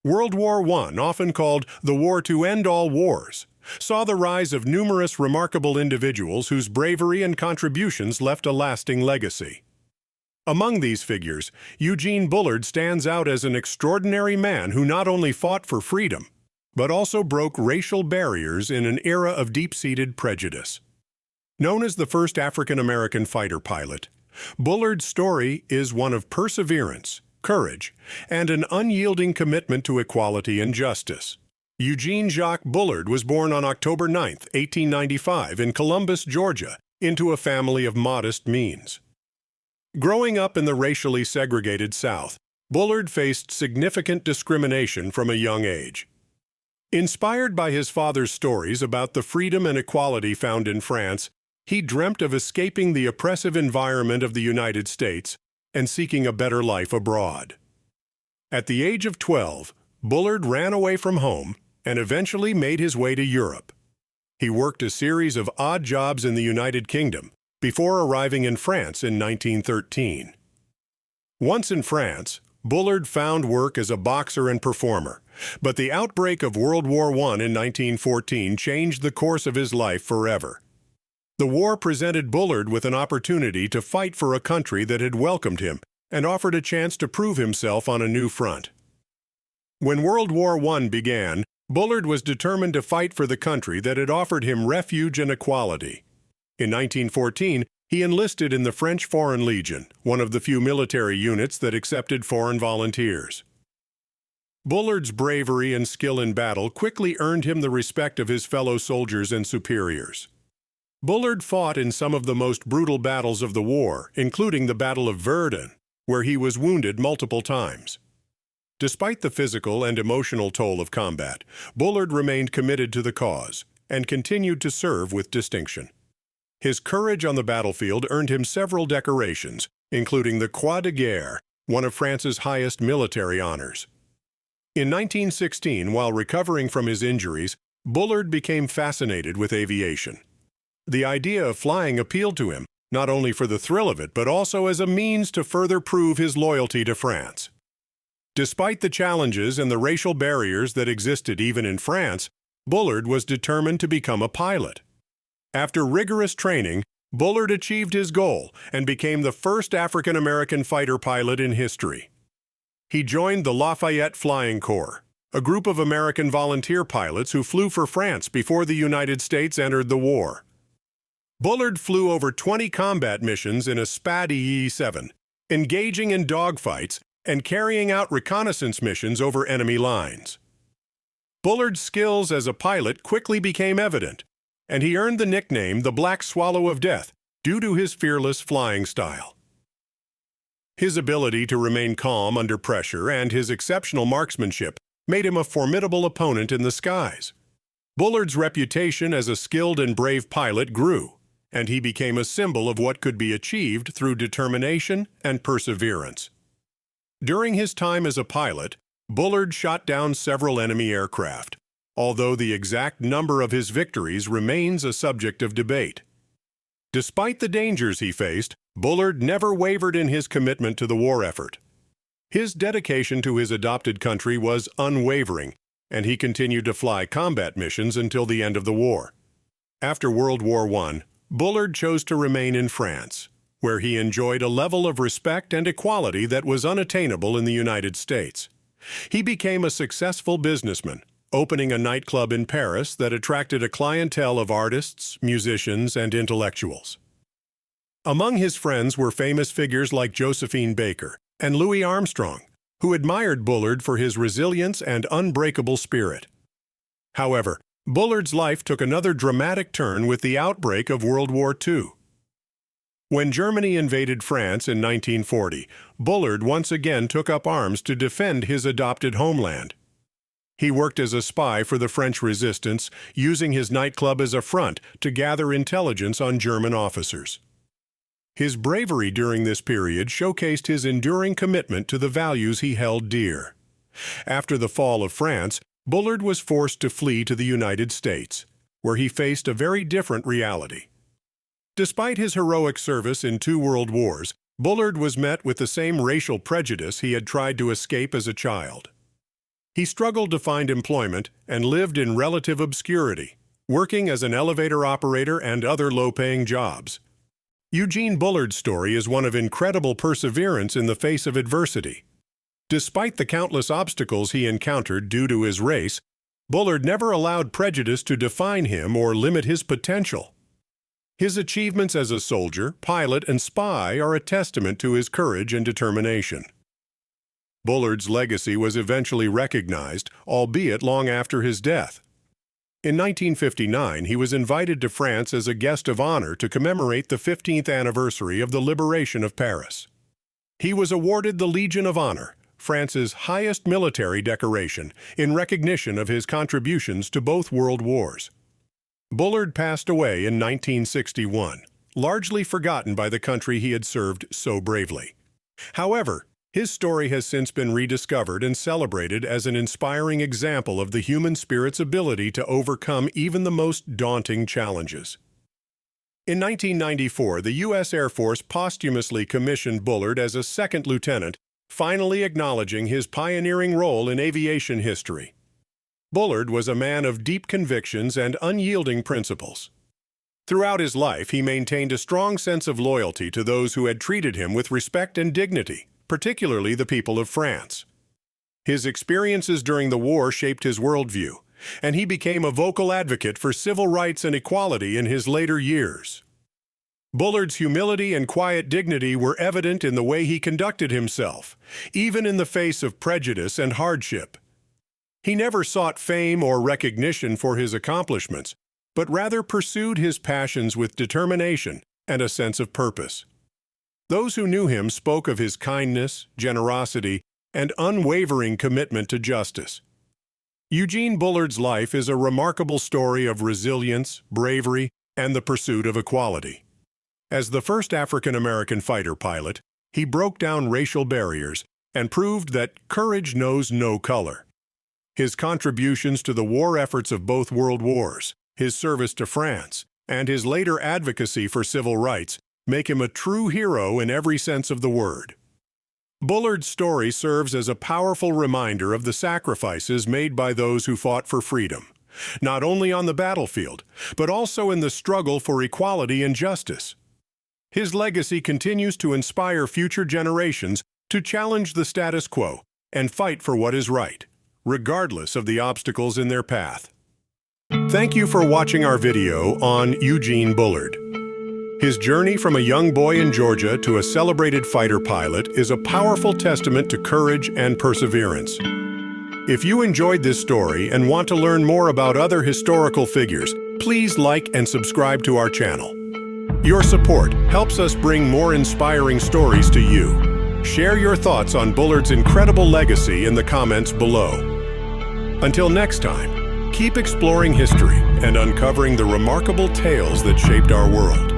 World War I, often called the war to end all wars, saw the rise of numerous remarkable individuals whose bravery and contributions left a lasting legacy. Among these figures, Eugene Bullard stands out as an extraordinary man who not only fought for freedom, but also broke racial barriers in an era of deep-seated prejudice. Known as the first African-American fighter pilot, Bullard's story is one of perseverance, courage, and an unyielding commitment to equality and justice. Eugene Jacques Bullard was born on October 9, 1895, in Columbus, Georgia, into a family of modest means. Growing up in the racially segregated South, Bullard faced significant discrimination from a young age. Inspired by his father's stories about the freedom and equality found in France, he dreamt of escaping the oppressive environment of the United States and seeking a better life abroad. At the age of 12, Bullard ran away from home and eventually made his way to Europe. He worked a series of odd jobs in the United Kingdom before arriving in France in 1913. Once in France, Bullard found work as a boxer and performer, but the outbreak of World War I in 1914 changed the course of his life forever. The war presented Bullard with an opportunity to fight for a country that had welcomed him and offered a chance to prove himself on a new front. When World War I began, Bullard was determined to fight for the country that had offered him refuge and equality. In 1914, he enlisted in the French Foreign Legion, one of the few military units that accepted foreign volunteers. Bullard's bravery and skill in battle quickly earned him the respect of his fellow soldiers and superiors. Bullard fought in some of the most brutal battles of the war, including the Battle of Verdun, where he was wounded multiple times. Despite the physical and emotional toll of combat, Bullard remained committed to the cause and continued to serve with distinction. His courage on the battlefield earned him several decorations, including the Croix de Guerre, one of France's highest military honors. In 1916, while recovering from his injuries, Bullard became fascinated with aviation. The idea of flying appealed to him, not only for the thrill of it, but also as a means to further prove his loyalty to France. Despite the challenges and the racial barriers that existed even in France, Bullard was determined to become a pilot. After rigorous training, Bullard achieved his goal and became the first African-American fighter pilot in history. He joined the Lafayette Flying Corps, a group of American volunteer pilots who flew for France before the United States entered the war. Bullard flew over 20 combat missions in a SPAD EE-7, engaging in dogfights and carrying out reconnaissance missions over enemy lines. Bullard's skills as a pilot quickly became evident, and he earned the nickname the Black Swallow of Death due to his fearless flying style. His ability to remain calm under pressure and his exceptional marksmanship made him a formidable opponent in the skies. Bullard's reputation as a skilled and brave pilot grew, and he became a symbol of what could be achieved through determination and perseverance. During his time as a pilot, Bullard shot down several enemy aircraft, although the exact number of his victories remains a subject of debate. Despite the dangers he faced, Bullard never wavered in his commitment to the war effort. His dedication to his adopted country was unwavering, and he continued to fly combat missions until the end of the war. After World War I, Bullard chose to remain in France, where he enjoyed a level of respect and equality that was unattainable in the United States. He became a successful businessman, opening a nightclub in Paris that attracted a clientele of artists, musicians, and intellectuals. Among his friends were famous figures like Josephine Baker and Louis Armstrong, who admired Bullard for his resilience and unbreakable spirit. However, Bullard's life took another dramatic turn with the outbreak of World War II. When Germany invaded France in 1940, Bullard once again took up arms to defend his adopted homeland. He worked as a spy for the French resistance, using his nightclub as a front to gather intelligence on German officers. His bravery during this period showcased his enduring commitment to the values he held dear. After the fall of France, Bullard was forced to flee to the United States, where he faced a very different reality. Despite his heroic service in 2 world wars, Bullard was met with the same racial prejudice he had tried to escape as a child. He struggled to find employment and lived in relative obscurity, working as an elevator operator and other low-paying jobs. Eugene Bullard's story is one of incredible perseverance in the face of adversity. Despite the countless obstacles he encountered due to his race, Bullard never allowed prejudice to define him or limit his potential. His achievements as a soldier, pilot, and spy are a testament to his courage and determination. Bullard's legacy was eventually recognized, albeit long after his death. In 1959, he was invited to France as a guest of honor to commemorate the 15th anniversary of the liberation of Paris. He was awarded the Legion of Honor, France's highest military decoration, in recognition of his contributions to both world wars. Bullard passed away in 1961, largely forgotten by the country he had served so bravely. However, his story has since been rediscovered and celebrated as an inspiring example of the human spirit's ability to overcome even the most daunting challenges. In 1994, the U.S. Air Force posthumously commissioned Bullard as a second lieutenant, finally acknowledging his pioneering role in aviation history. Bullard was a man of deep convictions and unyielding principles. Throughout his life, he maintained a strong sense of loyalty to those who had treated him with respect and dignity, particularly the people of France. His experiences during the war shaped his worldview, and he became a vocal advocate for civil rights and equality in his later years. Bullard's humility and quiet dignity were evident in the way he conducted himself, even in the face of prejudice and hardship. He never sought fame or recognition for his accomplishments, but rather pursued his passions with determination and a sense of purpose. Those who knew him spoke of his kindness, generosity, and unwavering commitment to justice. Eugene Bullard's life is a remarkable story of resilience, bravery, and the pursuit of equality. As the first African-American fighter pilot, he broke down racial barriers and proved that courage knows no color. His contributions to the war efforts of both world wars, his service to France, and his later advocacy for civil rights make him a true hero in every sense of the word. Bullard's story serves as a powerful reminder of the sacrifices made by those who fought for freedom, not only on the battlefield, but also in the struggle for equality and justice. His legacy continues to inspire future generations to challenge the status quo and fight for what is right, regardless of the obstacles in their path. Thank you for watching our video on Eugene Bullard. His journey from a young boy in Georgia to a celebrated fighter pilot is a powerful testament to courage and perseverance. If you enjoyed this story and want to learn more about other historical figures, please like and subscribe to our channel. Your support helps us bring more inspiring stories to you. Share your thoughts on Bullard's incredible legacy in the comments below. Until next time, keep exploring history and uncovering the remarkable tales that shaped our world.